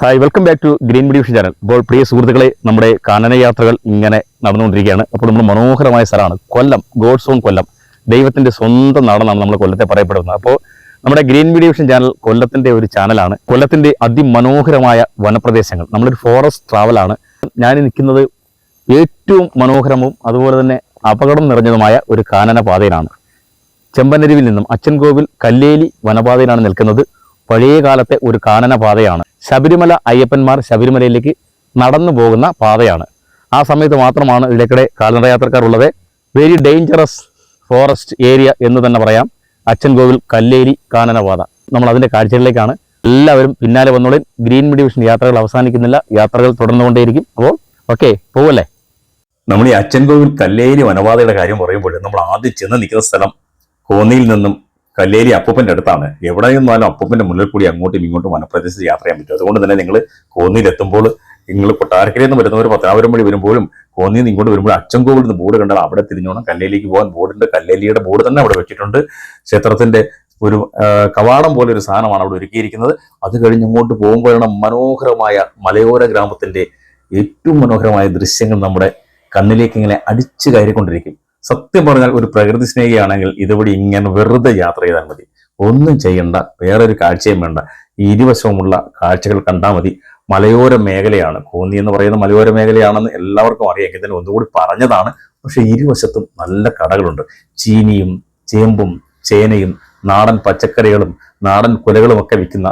Hi, welcome back to Green Media channel. അപ്പോൾ പ്രിയ സുഹൃത്തുക്കളെ, നമ്മുടെ കാനന യാത്രകൾ ഇങ്ങനെ നടന്നുകൊണ്ടിരിക്കുകയാണ്. അപ്പോൾ നമ്മൾ മനോഹരമായ സ്ഥലമാണ് കൊല്ലം, ഗോഡ്സ് ഓൺ കൊല്ലം. ദൈവത്തിന്റെ സ്വന്തം നാടെന്നാണ് നമ്മൾ കൊല്ലത്തെ പറയപ്പെടുന്നത്. അപ്പോൾ നമ്മുടെ ഗ്രീൻ മീഡിയ ചാനൽ കൊല്ലത്തിന്റെ ഒരു ചാനലാണ്. കൊല്ലത്തിന്റെ അതിമനോഹരമായ വനപ്രദേശങ്ങൾ, നമ്മളൊരു ഫോറസ്റ്റ് ട്രാവലാണ്. ഞാൻ നിൽക്കുന്നത് ഏറ്റവും മനോഹരവും അതുപോലെ തന്നെ അപകടം നിറഞ്ഞതുമായ ഒരു കാനന പാതയിലാണ്. ചെമ്പനരുവിൽ നിന്നും അച്ചൻകോവിൽ കല്ലേലി വനപാതയിലാണ് നിൽക്കുന്നത്. പഴയ കാലത്തെ ഒരു കാനന പാതയാണ്. ശബരിമല അയ്യപ്പന്മാർ ശബരിമലയിലേക്ക് നടന്നു പോകുന്ന പാതയാണ്. ആ സമയത്ത് മാത്രമാണ് ഇതിലേക്കൂടെ കാൽനടയാത്രക്കാർ ഉള്ളത്. വെരി ഡേഞ്ചറസ് ഫോറസ്റ്റ് ഏരിയ എന്ന് തന്നെ പറയാം. അച്ചൻകോവിൽ കല്ലേരി കാനനപാത. നമ്മൾ അതിൻ്റെ കാഴ്ചകളിലേക്കാണ്. എല്ലാവരും പിന്നാലെ വന്നോളൂ. ഗ്രീൻ മീഡിയ വിഷൻ യാത്രകൾ അവസാനിക്കുന്നില്ല, യാത്രകൾ തുടർന്നുകൊണ്ടേയിരിക്കും. അപ്പോൾ ഓക്കെ, പോവല്ലേ. നമ്മൾ ഈ അച്ചൻകോവിൽ കല്ലേരി വനപാതയുടെ കാര്യം പറയുമ്പോൾ നമ്മൾ ആദ്യം ചെന്ന് നിൽക്കുന്ന സ്ഥലം കോന്നിയിൽ നിന്നും കല്ലേരി അപ്പൂപ്പന്റെ അടുത്താണ്. എവിടെ നിന്നാലും അപ്പൂപ്പന്റെ മുന്നിൽ കൂടി അങ്ങോട്ടും ഇങ്ങോട്ടും വനപ്രദേശത്ത് യാത്ര ചെയ്യാൻ പറ്റും. അതുകൊണ്ട് തന്നെ നിങ്ങൾ കോന്നിയിൽ എത്തുമ്പോൾ, നിങ്ങൾ കൊട്ടാരക്കരയിൽ നിന്ന് വരുന്നവർ പത്തനാപുരം വഴി വരുമ്പോഴും കോന്നിയിൽ നിന്ന് ഇങ്ങോട്ട് വരുമ്പോൾ അച്ചൻകോവിൽ നിന്ന് ബോർഡ് കണ്ടാൽ അവിടെ തിരിഞ്ഞോണം കല്ലേലിക്ക് പോകാൻ ബോർഡുണ്ട്. കല്ലേലിയുടെ ബോർഡ് തന്നെ അവിടെ വെച്ചിട്ടുണ്ട്. ക്ഷേത്രത്തിന്റെ ഒരു കവാടം പോലെ ഒരു സാധനമാണ് അവിടെ ഒരുക്കിയിരിക്കുന്നത്. അത് കഴിഞ്ഞ് അങ്ങോട്ട് പോകുമ്പോഴാണ് മനോഹരമായ മലയോര ഗ്രാമത്തിന്റെ ഏറ്റവും മനോഹരമായ ദൃശ്യങ്ങൾ നമ്മുടെ കണ്ണിലേക്ക് ഇങ്ങനെ അടിച്ചു കയറിക്കൊണ്ടിരിക്കും. സത്യം പറഞ്ഞാൽ ഒരു പ്രകൃതി സ്നേഹിയാണെങ്കിൽ ഇതുവഴി ഇങ്ങനെ വെറുതെ യാത്ര ചെയ്താൽ മതി. ഒന്നും ചെയ്യണ്ട, വേറൊരു കാഴ്ചയും വേണ്ട. ഈ ഇരുവശവുമുള്ള കാഴ്ചകൾ കണ്ടാൽ മതി. മലയോര മേഖലയാണ് കോന്നി എന്ന് പറയുന്ന മലയോര മേഖലയാണെന്ന് എല്ലാവർക്കും അറിയാം. ഇതിന് ഒന്നുകൂടി പറഞ്ഞതാണ്. പക്ഷെ ഇരുവശത്തും നല്ല കടകളുണ്ട്. ചീനിയും ചേമ്പും ചേനയും നാടൻ പച്ചക്കറികളും നാടൻ കുലകളും ഒക്കെ വിൽക്കുന്ന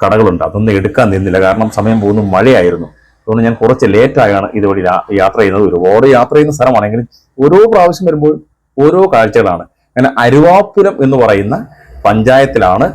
കടകളുണ്ട്. അതൊന്നും എടുക്കാൻ നിന്നില്ല, കാരണം സമയം പോകുന്നു, മഴയായിരുന്നു. അതുകൊണ്ട് ഞാൻ കുറച്ച് ലേറ്റായാണ് ഇതുവഴി യാത്ര ചെയ്യുന്നത്. ഒരുപാട് യാത്ര ചെയ്യുന്ന സ്ഥലമാണെങ്കിലും ഓരോ പ്രാവശ്യം വരുമ്പോൾ ഓരോ കാഴ്ചകളാണ്. അങ്ങനെ അരുവാപ്പുരം എന്ന് പറയുന്ന പഞ്ചായത്തിലാണ്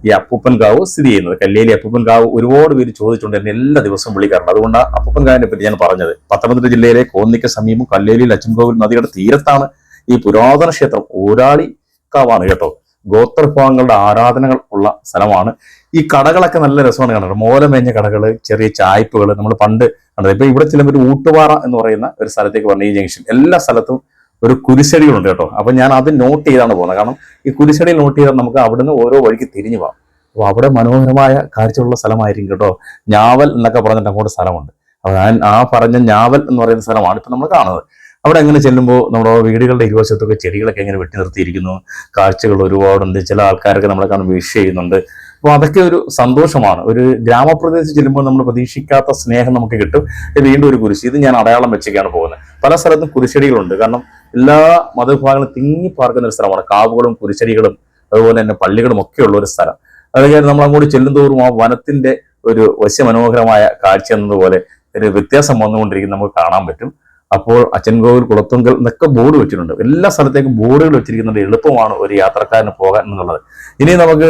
ഈ അപ്പൂപ്പൻകാവ് സ്ഥിതി ചെയ്യുന്നത്. കല്ലേലി അപ്പൂപ്പൻകാവ് ഒരുപാട് പേര് ചോദിച്ചുകൊണ്ട് എന്നെ എല്ലാ ദിവസവും വിളിക്കാറുണ്ട്. അതുകൊണ്ട് അപ്പൂപ്പൻകാവിനെ പറ്റി ഞാൻ പറഞ്ഞത്. പത്തനംതിട്ട ജില്ലയിലെ കോന്നിക്ക് സമീപം കല്ലേലിയിൽ അച്ചൻകോവിൽ നദിയുടെ തീരത്താണ് ഈ പുരാതന ക്ഷേത്രം. ഊരാളി കാവാണ് കേട്ടോ. ഗോത്രവിഭാഗങ്ങളുടെ ആരാധനകൾ ഉള്ള സ്ഥലമാണ്. ഈ കടകളൊക്കെ നല്ല രസമാണ് കാണുന്നത്. മോലമേഞ്ഞ കടകൾ, ചെറിയ ചായ്പുകൾ നമ്മൾ പണ്ട് കണ്ടത്. ഇപ്പൊ ഇവിടെ ചില ഒരു ഊട്ടുപാറ എന്ന് പറയുന്ന ഒരു സ്ഥലത്തേക്ക് പറഞ്ഞ ഈ ജംഗ്ഷൻ എല്ലാ സ്ഥലത്തും ഒരു കുരിശടികളുണ്ട് കേട്ടോ. അപ്പൊ ഞാൻ അത് നോട്ട് ചെയ്താണ് പോകുന്നത്. കാരണം ഈ കുരിശടിയിൽ നോട്ട് ചെയ്താൽ നമുക്ക് അവിടുന്ന് ഓരോ വഴിക്ക് തിരിഞ്ഞു പോകാം. അപ്പൊ അവിടെ മനോഹരമായ കാഴ്ചയുള്ള സ്ഥലമായിരിക്കും കേട്ടോ. ഞാവൽ എന്നൊക്കെ പറഞ്ഞിട്ട് അങ്ങോട്ട് സ്ഥലമുണ്ട്. അപ്പൊ ഞാൻ ആ പറഞ്ഞ ഞാവൽ എന്ന് പറയുന്ന സ്ഥലമാണ് ഇപ്പൊ നമ്മൾ കാണുന്നത്. അവിടെ എങ്ങനെ ചെല്ലുമ്പോൾ നമ്മുടെ വീടുകളുടെ ഇരുവശത്തൊക്കെ ചെടികളൊക്കെ എങ്ങനെ വെട്ടി നിർത്തിയിരിക്കുന്നു. കാഴ്ചകൾ ഒരുപാടുണ്ട്. ചില ആൾക്കാരൊക്കെ നമ്മളെ കാണും വിഷ് ചെയ്യുന്നുണ്ട്. അപ്പോൾ അതൊക്കെ ഒരു സന്തോഷമാണ്. ഒരു ഗ്രാമപ്രദേശത്ത് ചെല്ലുമ്പോൾ നമ്മൾ പ്രതീക്ഷിക്കാത്ത സ്നേഹം നമുക്ക് കിട്ടും. വീണ്ടും ഒരു കുരിശ്, ഇത് ഞാൻ അടയാളം വെച്ചൊക്കെയാണ് പോകുന്നത്. പല സ്ഥലത്തും കുരിശടികളുണ്ട്. കാരണം എല്ലാ മതവിഭാഗങ്ങളും തിങ്ങി പാർക്കുന്ന ഒരു സ്ഥലമാണ്. കാവുകളും കുരിശടികളും അതുപോലെ തന്നെ പള്ളികളും ഒക്കെ ഉള്ള ഒരു സ്ഥലം. അതൊക്കെ നമ്മൾ അങ്ങോട്ട് ചെല്ലുന്തോറും ആ വനത്തിന്റെ ഒരു വശ്യമനോഹരമായ കാഴ്ച എന്നതുപോലെ ഒരു വ്യത്യാസം വന്നുകൊണ്ടിരിക്കും നമുക്ക് കാണാൻ പറ്റും. അപ്പോൾ അച്ചൻകോവിൽ കുളത്തുങ്കൽ എന്നൊക്കെ ബോർഡ് വെച്ചിട്ടുണ്ട്. എല്ലാ സ്ഥലത്തേക്കും ബോർഡുകൾ വെച്ചിരിക്കുന്നത് എളുപ്പമാണ് ഒരു യാത്രക്കാരന് പോകാൻ എന്നുള്ളത്. ഇനി നമുക്ക്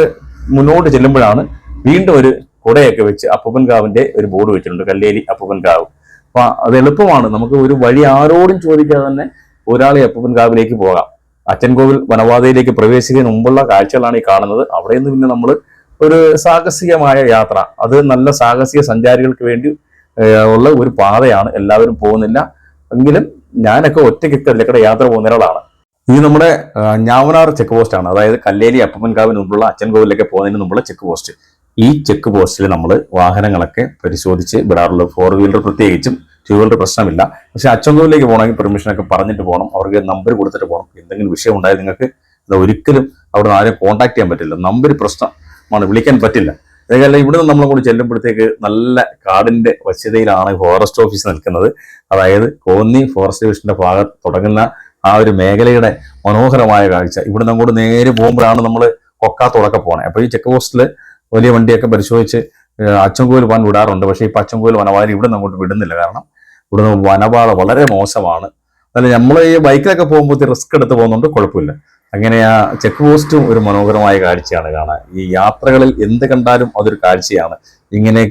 മുന്നോട്ട് ചെല്ലുമ്പോഴാണ് വീണ്ടും ഒരു കുടയൊക്കെ വെച്ച് അപ്പൂപ്പൻകാവിന്റെ ഒരു ബോർഡ് വെച്ചിട്ടുണ്ട്, കല്ലേലി അപ്പൂപ്പൻകാവ്. അപ്പൊ അത് എളുപ്പമാണ്. നമുക്ക് ഒരു വഴി ആരോടും ചോദിക്കാതെ തന്നെ ഒരാളെ അപ്പൂപ്പൻകാവിലേക്ക് പോകാം. അച്ചൻകോവിൽ വനപാതയിലേക്ക് പ്രവേശിക്കുന്നതിന് മുമ്പുള്ള കാഴ്ചകളാണ് ഈ കാണുന്നത്. അവിടെ നിന്ന് പിന്നെ നമ്മൾ ഒരു സാഹസികമായ യാത്ര, അത് നല്ല സാഹസിക സഞ്ചാരികൾക്ക് വേണ്ടി ഉള്ള ഒരു പാതയാണ്. എല്ലാവരും പോകുന്നില്ല എങ്കിലും ഞാനൊക്കെ ഒറ്റയ്ക്കൊക്കെ അതിലേക്കൂടെ യാത്ര പോകുന്ന ഒരാളാണ്. ഇത് നമ്മുടെ ഞാവനാർ ചെക്ക് പോസ്റ്റ് ആണ്. അതായത് കല്ലേലി അപ്പൂപ്പൻകാവിന് മുമ്പുള്ള അച്ചൻകോവിലൊക്കെ പോകുന്നതിന് മുമ്പുള്ള ചെക്ക് പോസ്റ്റ്. ഈ ചെക്ക് പോസ്റ്റിൽ നമ്മൾ വാഹനങ്ങളൊക്കെ പരിശോധിച്ച് വിടാറുള്ളത്. 4 വീലർ പ്രത്യേകിച്ചും, 2 വീലർ പ്രശ്നമില്ല. പക്ഷെ അച്ചൻകോവിലേക്ക് പോകണമെങ്കിൽ പെർമിഷനൊക്കെ പറഞ്ഞിട്ട് പോകണം. അവർക്ക് നമ്പർ കൊടുത്തിട്ട് പോകണം. എന്തെങ്കിലും വിഷയം ഉണ്ടായാൽ നിങ്ങൾക്ക് ഒരിക്കലും അവിടെ ആരെയും കോൺടാക്ട് ചെയ്യാൻ പറ്റില്ല. നമ്പർ പ്രശ്നമാണ്, വിളിക്കാൻ പറ്റില്ല. അതേപോലെ ഇവിടെ നിന്ന് നമ്മൾ കൂടി ചെല്ലുമ്പോഴത്തേക്ക് നല്ല കാടിന്റെ വശ്യതയിലാണ് ഫോറസ്റ്റ് ഓഫീസ് നിൽക്കുന്നത്. അതായത് കോന്നി ഫോറസ്റ്റ് ഡിവിഷന്റെ ഭാഗത്ത് തുടങ്ങുന്ന ആ ഒരു മേഖലയുടെ മനോഹരമായ കാഴ്ച. ഇവിടെ നിന്ന് അങ്ങോട്ട് നേരെ പോകുമ്പോഴാണ് നമ്മൾ കൊക്കാത്തോടൊക്കെ പോകണേ. അപ്പോൾ ഈ ചെക്ക് പോസ്റ്റിൽ വലിയ വണ്ടിയൊക്കെ പരിശോധിച്ച് അച്ചൻകോവിൽ പോകാൻ വിടാറുണ്ട്. പക്ഷേ ഈ അച്ചൻകോവിൽ വനപാത ഇവിടെ നിന്ന് അങ്ങോട്ട് വിടുന്നില്ല. കാരണം ഇവിടെ നിന്ന് വനപാത വളരെ മോശമാണ്. അതായത് നമ്മൾ ഈ ബൈക്കിലൊക്കെ പോകുമ്പോൾ റിസ്ക് എടുത്ത് പോകുന്നുണ്ട്, കുഴപ്പമില്ല. അങ്ങനെ ആ ചെക്ക് പോസ്റ്റും ഒരു മനോഹരമായ കാഴ്ചയാണ് കാണാൻ. ഈ യാത്രകളിൽ എന്ത് കണ്ടാലും അതൊരു കാഴ്ചയാണ്. ഇങ്ങനെ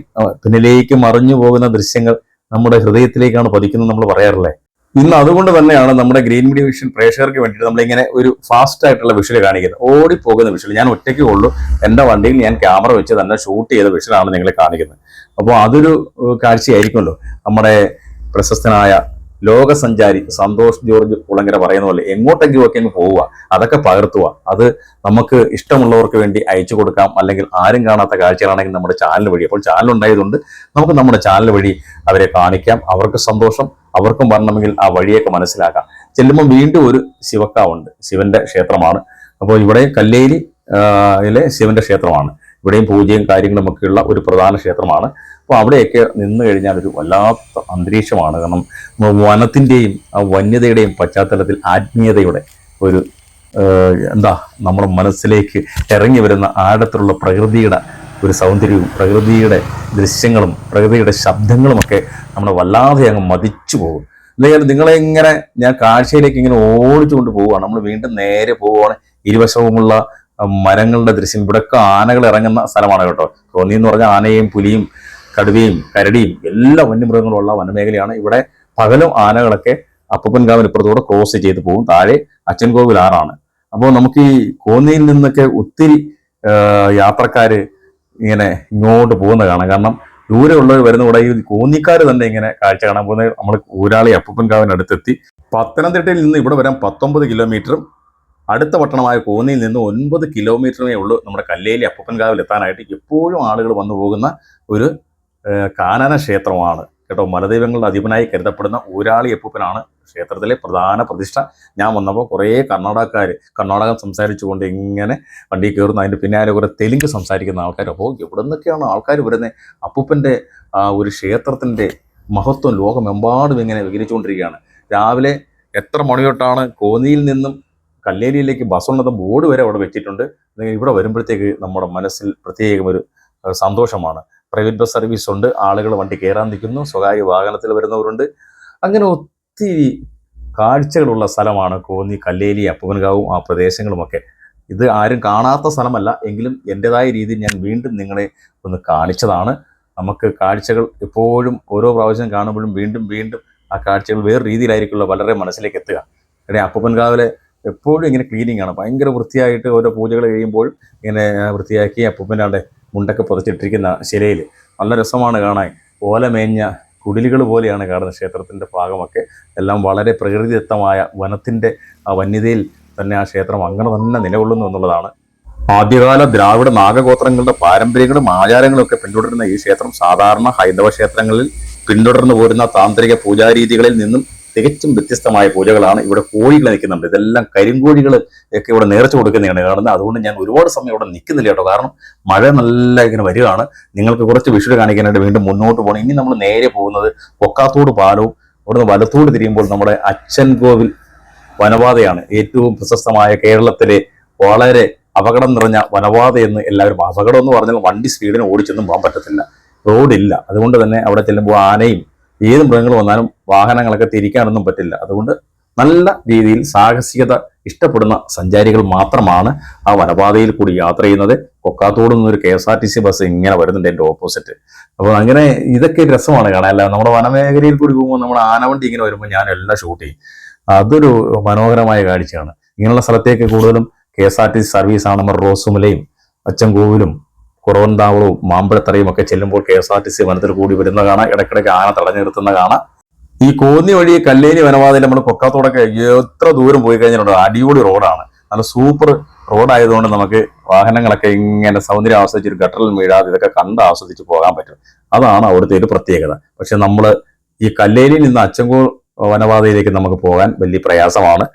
പിന്നിലേക്ക് മറിഞ്ഞു പോകുന്ന ദൃശ്യങ്ങൾ നമ്മുടെ ഹൃദയത്തിലേക്കാണ് പതിക്കുന്നത് നമ്മൾ പറയാറില്ലേ. ഇന്ന് അതുകൊണ്ട് തന്നെയാണ് നമ്മുടെ ഗ്രീൻ മീഡിയ വിഷൻ പ്രേക്ഷകർക്ക് വേണ്ടിയിട്ട് നമ്മളിങ്ങനെ ഒരു ഫാസ്റ്റ് ആയിട്ടുള്ള വിഷ്വൽ കാണിക്കുന്നത്. ഓടിപ്പോകുന്ന വിഷ്വൽ. ഞാൻ ഒറ്റയ്ക്കേ ഉള്ളൂ. എൻ്റെ വണ്ടിയിൽ ഞാൻ ക്യാമറ വെച്ച് തന്നെ ഷൂട്ട് ചെയ്ത വിഷ്വലാണ് നിങ്ങളെ കാണിക്കുന്നത്. അപ്പോൾ അതൊരു കാഴ്ചയായിരിക്കുമല്ലോ. നമ്മുടെ പ്രശസ്തനായ ലോകസഞ്ചാരി സന്തോഷ് ജോർജ് കുളങ്ങര പറയുന്ന പോലെ എങ്ങോട്ടെങ്കിലും ഒക്കെ അങ്ങ് പോവുക, അതൊക്കെ പകർത്തുക. അത് നമുക്ക് ഇഷ്ടമുള്ളവർക്ക് വേണ്ടി അയച്ചു കൊടുക്കാം. അല്ലെങ്കിൽ ആരും കാണാത്ത കാഴ്ചകളാണെങ്കിൽ നമ്മുടെ ചാനൽ വഴി, അപ്പോൾ ചാനൽ ഉണ്ടായതുകൊണ്ട് നമുക്ക് നമ്മുടെ ചാനൽ വഴി അവരെ കാണിക്കാം. അവർക്ക് സന്തോഷം, അവർക്കും വരണമെങ്കിൽ ആ വഴിയൊക്കെ മനസ്സിലാക്കാം. ചെല്ലുമ്പോൾ വീണ്ടും ഒരു ശിവക്കാവുണ്ട്, ശിവന്റെ ക്ഷേത്രമാണ്. അപ്പോൾ ഇവിടെ കല്ലേലി ശിവന്റെ ക്ഷേത്രമാണ്. ഇവിടെയും പൂജയും കാര്യങ്ങളും ഒക്കെയുള്ള ഒരു പ്രധാന ക്ഷേത്രമാണ്. അപ്പോൾ അവിടെയൊക്കെ നിന്ന് കഴിഞ്ഞാൽ ഒരു വല്ലാത്ത അന്തരീക്ഷമാണ്. കാരണം വനത്തിൻ്റെയും ആ വന്യതയുടെയും പശ്ചാത്തലത്തിൽ ആത്മീയതയുടെ ഒരു നമ്മുടെ മനസ്സിലേക്ക് ഇറങ്ങി വരുന്ന ആഴത്തിലുള്ള പ്രകൃതിയുടെ ഒരു സൗന്ദര്യവും പ്രകൃതിയുടെ ദൃശ്യങ്ങളും പ്രകൃതിയുടെ ശബ്ദങ്ങളുമൊക്കെ നമ്മളെ വല്ലാതെ അങ്ങ് മതിച്ചു പോകും. എന്തായാലും നിങ്ങളെ ഇങ്ങനെ ഞാൻ കാഴ്ചയിലേക്ക് ഇങ്ങനെ ഓടിച്ചുകൊണ്ട് പോവുകയാണ്. നമ്മൾ വീണ്ടും നേരെ പോവുകയാണ്. ഇരുവശവുമുള്ള മരങ്ങളുടെ ദൃശ്യം. ഇവിടെയൊക്കെ ആനകൾ ഇറങ്ങുന്ന സ്ഥലമാണ് കേട്ടോ. കോന്നി എന്ന് പറഞ്ഞാൽ ആനയും പുലിയും കടുവയും കരടിയും എല്ലാ വന്യമൃഗങ്ങളും ഉള്ള വനമേഖലയാണ്. ഇവിടെ പകലും ആനകളൊക്കെ അപ്പൂപ്പൻകാവിന് ഇപ്പുറത്തൂടെ ക്രോസ് ചെയ്ത് പോകും. താഴെ അച്ചൻകോവിൽ ആറാണ്. അപ്പോൾ നമുക്ക് ഈ കോന്നിയിൽ നിന്നൊക്കെ ഒത്തിരി യാത്രക്കാര് ഇങ്ങനെ ഇങ്ങോട്ട് പോകുന്ന കാണാം. കാരണം ദൂരെയുള്ളവർ വരുന്ന കൂടെ ഈ കോന്നിക്കാർ തന്നെ ഇങ്ങനെ കാഴ്ച കാണാൻ പോകുന്നത്. നമ്മൾ ഊരാളി അപ്പൂപ്പൻകാവിനടുത്തെത്തി. പത്തനംതിട്ടയിൽ നിന്ന് ഇവിടെ വരാൻ 19 കിലോമീറ്ററും അടുത്ത പട്ടണമായ കോന്നിയിൽ നിന്ന് 9 കിലോമീറ്ററേ ഉള്ളൂ നമ്മുടെ കല്ലേലി അപ്പൂപ്പൻകാവിൽ എത്താനായിട്ട്. എപ്പോഴും ആളുകൾ വന്നു പോകുന്ന ഒരു കാനന ക്ഷേത്രമാണ് കേട്ടോ. മലദൈവങ്ങളുടെ അധിപനായി കരുതപ്പെടുന്ന ഊരാളി അപ്പൂപ്പനാണ് ക്ഷേത്രത്തിലെ പ്രധാന പ്രതിഷ്ഠ. ഞാൻ വന്നപ്പോൾ കുറേ കർണാടകം സംസാരിച്ചുകൊണ്ട് ഇങ്ങനെ വണ്ടി കയറുന്നു. അതിൻ്റെ പിന്നാലെ കുറേ തെലുങ്ക് സംസാരിക്കുന്ന ആൾക്കാർ. അപ്പോൾ എവിടെ നിന്നൊക്കെയാണ് ആൾക്കാർ വരുന്നത്? അപ്പൂപ്പൻ്റെ ഒരു ക്ഷേത്രത്തിൻ്റെ മഹത്വം ലോകമെമ്പാടും ഇങ്ങനെ വിവരിച്ചുകൊണ്ടിരിക്കുകയാണ്. രാവിലെ എത്ര മണി തൊട്ടാണ് കോന്നിയിൽ നിന്നും കല്ലേലിയിലേക്ക് ബസ്സുള്ളത് ബോർഡ് വരെ അവിടെ വെച്ചിട്ടുണ്ട്. ഇവിടെ വരുമ്പോഴത്തേക്ക് നമ്മുടെ മനസ്സിൽ പ്രത്യേകം ഒരു സന്തോഷമാണ്. പ്രൈവറ്റ് ബസ് സർവീസ് ഉണ്ട്, ആളുകൾ വണ്ടി കയറാൻ നിൽക്കുന്നു, സ്വകാര്യ വാഹനത്തിൽ വരുന്നവരുണ്ട്. അങ്ങനെ ഒത്തിരി കാഴ്ചകളുള്ള സ്ഥലമാണ് കോന്നി, കല്ലേലി, അപ്പൂപ്പൻകാവും ആ പ്രദേശങ്ങളുമൊക്കെ. ഇത് ആരും കാണാത്ത സ്ഥലമല്ല, എങ്കിലും എൻ്റെതായ രീതിയിൽ ഞാൻ വീണ്ടും നിങ്ങളെ ഒന്ന് കാണിച്ചതാണ്. നമുക്ക് കാഴ്ചകൾ എപ്പോഴും ഓരോ പ്രാവശ്യം കാണുമ്പോഴും വീണ്ടും വീണ്ടും ആ കാഴ്ചകൾ വേറെ രീതിയിലായിരിക്കുമല്ലോ വളരെ മനസ്സിലേക്ക് എത്തുക. ഇവിടെ അപ്പൂപ്പൻകാവിലെ എപ്പോഴും ഇങ്ങനെ ക്ലീനിങ് ആണ്, ഭയങ്കര വൃത്തിയായിട്ട്. ഓരോ പൂജകൾ കഴിയുമ്പോൾ ഇങ്ങനെ വൃത്തിയാക്കി അപ്പൂപ്പനാണ്ട് മുണ്ടൊക്കെ പുതച്ചിട്ടിരിക്കുന്ന ശിലയിൽ നല്ല രസമാണ് കാണാൻ. ഓലമേഞ്ഞ കുടിലുകൾ പോലെയാണ് കാണുന്ന ക്ഷേത്രത്തിൻ്റെ ഭാഗമൊക്കെ. എല്ലാം വളരെ പ്രകൃതിദത്തമായ വനത്തിൻ്റെ ആ വന്യതയിൽ തന്നെ ആ ക്ഷേത്രം അങ്ങനെ തന്നെ നിലകൊള്ളുന്നു എന്നുള്ളതാണ്. ആദ്യകാല ദ്രാവിഡ നാഗഗോത്രങ്ങളുടെ പാരമ്പര്യങ്ങളും ആചാരങ്ങളും ഒക്കെ പിന്തുടരുന്ന ഈ ക്ഷേത്രം സാധാരണ ഹൈന്ദവ ക്ഷേത്രങ്ങളിൽ പിന്തുടർന്നു പോരുന്ന താന്ത്രിക പൂജാരീതികളിൽ നിന്നും തികച്ചും വ്യത്യസ്തമായ പൂജകളാണ്. ഇവിടെ കോഴികൾ നിൽക്കുന്നുണ്ട്. ഇതെല്ലാം കരിങ്കോഴികൾ ഒക്കെ ഇവിടെ നേർച്ച കൊടുക്കുന്നതാണ് കാണുന്നത്. അതുകൊണ്ട് ഞാൻ ഒരുപാട് സമയം ഇവിടെ നിൽക്കുന്നില്ല കേട്ടോ. കാരണം മഴ നല്ല ഇങ്ങനെ വരികയാണ്. നിങ്ങൾക്ക് കുറച്ച് വിഷ്വൽ കാണിക്കാനായിട്ട് വീണ്ടും മുന്നോട്ട് പോകണം. ഇനി നമ്മൾ നേരെ പോകുന്നത് കൊക്കാത്തോട് പാലവും ഇവിടുന്ന് വലത്തോട് തിരിയുമ്പോൾ നമ്മുടെ അച്ചൻകോവിൽ വനപാതയാണ്. ഏറ്റവും പ്രശസ്തമായ കേരളത്തിലെ വളരെ അപകടം നിറഞ്ഞ വനപാത എന്ന് എല്ലാവരും. അപകടം എന്ന് പറഞ്ഞാൽ വണ്ടി സ്പീഡിന് ഓടിച്ചൊന്നും പോകാൻ പറ്റത്തില്ല, റോഡില്ല. അതുകൊണ്ട് തന്നെ അവിടെ ചെല്ലുമ്പോൾ ആനയും ഏത് മൃഗങ്ങൾ വന്നാലും വാഹനങ്ങളൊക്കെ തിരിക്കാനൊന്നും പറ്റില്ല. അതുകൊണ്ട് നല്ല രീതിയിൽ സാഹസികത ഇഷ്ടപ്പെടുന്ന സഞ്ചാരികൾ മാത്രമാണ് ആ വനപാതയിൽ കൂടി യാത്ര ചെയ്യുന്നത്. കൊക്കാത്തോട് നിന്നൊരു KSRTC ബസ് ഇങ്ങനെ വരുന്നുണ്ട് എൻ്റെ ഓപ്പോസിറ്റ്. അപ്പോൾ അങ്ങനെ ഇതൊക്കെ രസമാണ് കാണാൻ. അല്ല നമ്മുടെ വനമേഖലയിൽ കൂടി പോകുമ്പോൾ നമ്മുടെ ആനവണ്ടി ഇങ്ങനെ വരുമ്പോൾ ഞാൻ എല്ലാം ഷൂട്ട് ചെയ്യും. അതൊരു മനോഹരമായ കാഴ്ചയാണ്. ഇങ്ങനെയുള്ള സ്ഥലത്തേക്ക് കൂടുതലും KSRTC സർവീസാണ്. നമ്മുടെ റോസുമലയും അച്ചൻകോവിലും കുറവന്താവളവും മാമ്പഴത്തറയും ഒക്കെ ചെല്ലുമ്പോൾ KSRTC വനത്തിൽ കൂടി വരുന്ന കാണാം. ഇടയ്ക്കിടയ്ക്ക് ആന തടഞ്ഞു നിർത്തുന്ന കാണാം. ഈ കോന്നി വഴി കല്ലേലി വനപാതയിൽ നമ്മൾ കൊക്കാത്തോടൊക്കെ എത്ര ദൂരം പോയി കഴിഞ്ഞിട്ടുണ്ട്. അടിപൊളി റോഡാണ്, നല്ല സൂപ്പർ റോഡായതുകൊണ്ട് നമുക്ക് വാഹനങ്ങളൊക്കെ ഇങ്ങനെ സൗന്ദര്യം ആസ്വദിച്ച് ഒരു ഗട്ടറിൽ വീഴാതെ ഇതൊക്കെ കണ്ട് ആസ്വദിച്ച് പോകാൻ പറ്റും. അതാണ് അവിടുത്തെ ഒരു പ്രത്യേകത. പക്ഷെ നമ്മൾ ഈ കല്ലേലിയിൽ നിന്ന് അച്ചൻകോവിൽ വനപാതയിലേക്ക് നമുക്ക് പോകാൻ വലിയ പ്രയാസമാണ്.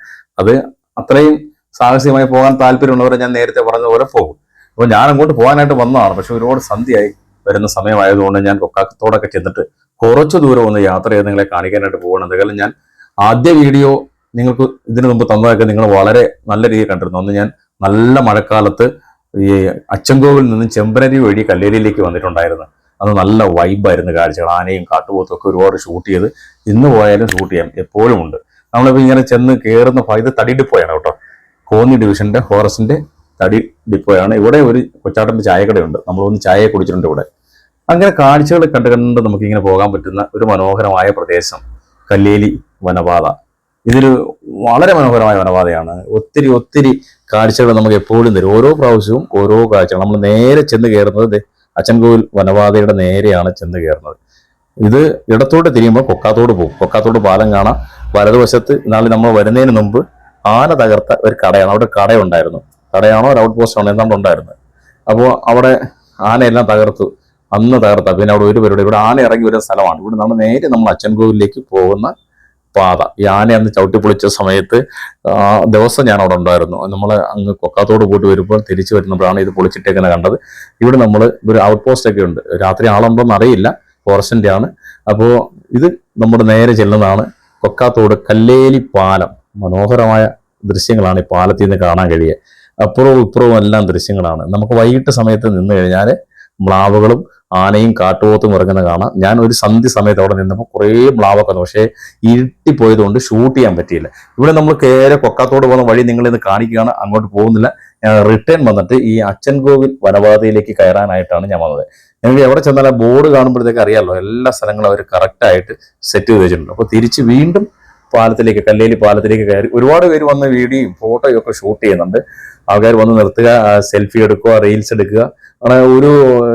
അത് അത്രയും സാഹസികമായി പോകാൻ താല്പര്യമുള്ളവരെ ഞാൻ നേരത്തെ പറഞ്ഞ പോലെ പോകും. അപ്പോൾ ഞാൻ അങ്ങോട്ട് പോകാനായിട്ട് വന്നതാണ്. പക്ഷെ ഒരുപാട് സന്ധ്യയായി വരുന്ന സമയമായതുകൊണ്ട് ഞാൻ കൊക്കാത്തോടൊക്കെ ചെന്നിട്ട് കുറച്ച് ദൂരം ഒന്ന് യാത്ര ചെയ്ത് നിങ്ങളെ കാണിക്കാനായിട്ട് പോകണം. എന്തായാലും ഞാൻ ആദ്യ വീഡിയോ നിങ്ങൾക്ക് ഇതിനു മുമ്പ് തന്നതൊക്കെ നിങ്ങൾ വളരെ നല്ല രീതിയിൽ കണ്ടിരുന്നു. അന്ന് ഞാൻ നല്ല മഴക്കാലത്ത് ഈ അച്ചൻകോവിൽ നിന്നും ചെമ്പനരി വഴി കല്ലേലിയിലേക്ക് വന്നിട്ടുണ്ടായിരുന്നു. അത് നല്ല വൈബായിരുന്നു കാഴ്ചകൾ. ആനയും കാട്ടുപോത്തും ഒക്കെ ഒരുപാട് ഷൂട്ട് ചെയ്ത് ഇന്ന് പോയാലും ഷൂട്ട് ചെയ്യാം, എപ്പോഴും ഉണ്ട്. നമ്മളിപ്പോൾ ഇങ്ങനെ ചെന്ന് കയറുന്ന ഇത് തടി ഡിപ്പോയാണ് കേട്ടോ. കോന്നി ഡിവിഷന്റെ ഫോറസ്റ്റിന്റെ തടി ഡിപ്പോയാണ്. ഇവിടെ ഒരു കൊച്ചാട്ടൻ്റെ ചായക്കടയുണ്ട്. നമ്മളൊന്ന് ചായ കുടിച്ചിട്ടുണ്ട് ഇവിടെ. അങ്ങനെ കാഴ്ചകൾ കണ്ട് കണ്ട് നമുക്കിങ്ങനെ പോകാൻ പറ്റുന്ന ഒരു മനോഹരമായ പ്രദേശം കല്ലേലി വനപാത. ഇതൊരു വളരെ മനോഹരമായ വനപാതയാണ്. ഒത്തിരി ഒത്തിരി കാഴ്ചകൾ നമുക്ക് എപ്പോഴും തരും. ഓരോ പ്രാവശ്യവും ഓരോ കാഴ്ചകൾ. നമ്മൾ നേരെ ചെന്ന് കയറുന്നത് അച്ചൻകോവിൽ വനപാതയുടെ നേരെയാണ് ചെന്ന് കയറുന്നത്. ഇത് ഇടത്തോട്ട് തിരിയുമ്പോൾ കൊക്കാത്തോട് പോകും. കൊക്കാത്തോട് പാലം കാണാം. വലതുവശത്ത് നാളെ നമ്മൾ വരുന്നതിന് മുമ്പ് ആന തകർത്ത ഒരു കടയാണ്. അവിടെ കടയുണ്ടായിരുന്നു. കടയാണോ ഒരു ഔട്ട് പോസ്റ്റ് ആണോ എന്താണ്ട് ഉണ്ടായിരുന്നത്. അപ്പോൾ അവിടെ ആനയെല്ലാം തകർത്തു. അന്ന് തകർത്ത പിന്നെ അവിടെ ഒരു പരിപാടി. ഇവിടെ ആന ഇറങ്ങി വരുന്ന സ്ഥലമാണ്. ഇവിടെ നമ്മൾ നേരെ നമ്മൾ അച്ചൻകോവിലേക്ക് പോകുന്ന പാത. ഈ ആന അന്ന് ചവിട്ടി പൊളിച്ച സമയത്ത് ദിവസം ഞാൻ അവിടെ ഉണ്ടായിരുന്നു. നമ്മൾ അങ്ങ് കൊക്കാത്തോട് പോയിട്ട് വരുമ്പോൾ തിരിച്ചു വരുന്നപ്പോഴാണ് ഇത് പൊളിച്ചിട്ടേക്കുന്നത് കണ്ടത്. ഇവിടെ നമ്മൾ ഒരു ഔട്ട് പോസ്റ്റ് ഒക്കെ ഉണ്ട്. രാത്രി ആളുണ്ടോ എന്ന് അറിയില്ല. ഫോറസ്റ്റിന്റെ ആണ്. അപ്പോൾ ഇത് നമ്മുടെ നേരെ ചെല്ലുന്നതാണ് കൊക്കാത്തോട് കല്ലേലി പാലം. മനോഹരമായ ദൃശ്യങ്ങളാണ് ഈ പാലത്തിൽ നിന്ന് കാണാൻ കഴിയുക. അപ്പുറവും ഇപ്പുറവും എല്ലാം ദൃശ്യങ്ങളാണ്. നമുക്ക് വൈകിട്ട് സമയത്ത് നിന്ന് കഴിഞ്ഞാൽ മ്ലാവുകളും ആനയും കാട്ടുപോത്തും ഇറങ്ങുന്ന കാണാം. ഞാൻ ഒരു സന്ധ്യ സമയത്ത് അവിടെ നിന്നപ്പോൾ കുറേ മ്ലാവൊക്കെ വന്നു. പക്ഷേ ഇരുട്ടിപ്പോയതുകൊണ്ട് ഷൂട്ട് ചെയ്യാൻ പറ്റിയില്ല. ഇവിടെ നമ്മൾ കയറി കൊക്കാത്തോട് പോകുന്ന വഴി നിങ്ങളിന്ന് കാണിക്കുകയാണ്. അങ്ങോട്ട് പോകുന്നില്ല. ഞാൻ റിട്ടേൺ വന്നിട്ട് ഈ അച്ചൻകോവിൽ വനപാതയിലേക്ക് കയറാനായിട്ടാണ് ഞാൻ വന്നത്. ഞങ്ങൾക്ക് എവിടെ ചെന്നാൽ ആ ബോർഡ് കാണുമ്പോഴത്തേക്ക് അറിയാമല്ലോ, എല്ലാ സ്ഥലങ്ങളും അവർ കറക്റ്റായിട്ട് സെറ്റ് ചെയ്ത് വെച്ചിട്ടുണ്ട്. അപ്പോൾ തിരിച്ച് വീണ്ടും പാലത്തിലേക്ക്, കല്ലേലി പാലത്തിലേക്ക് കയറി ഒരുപാട് പേര് വന്ന് വീഡിയോയും ഫോട്ടോയും ഒക്കെ ഷൂട്ട് ചെയ്യുന്നുണ്ട്. ആൾക്കാർ വന്ന് നിർത്തുക, സെൽഫി എടുക്കുക, റീൽസ് എടുക്കുക. അങ്ങനെ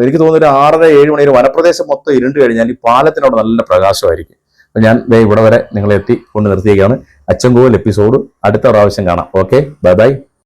എനിക്ക് തോന്നുന്നു ഒരു 6:30-7 മണി ഒരു വനപ്രദേശം മൊത്തം ഇരുണ്ട് കഴിഞ്ഞാൽ ഈ പാലത്തിനോട് നല്ല പ്രകാശമായിരിക്കും. അപ്പം ഞാൻ ഇവിടെ വരെ നിങ്ങളെ കൊണ്ട് നിർത്തിയേക്കാണ്. അച്ചൻകോവിൽ എപ്പിസോഡ് അടുത്ത പ്രാവശ്യം കാണാം. Okay, bye bye.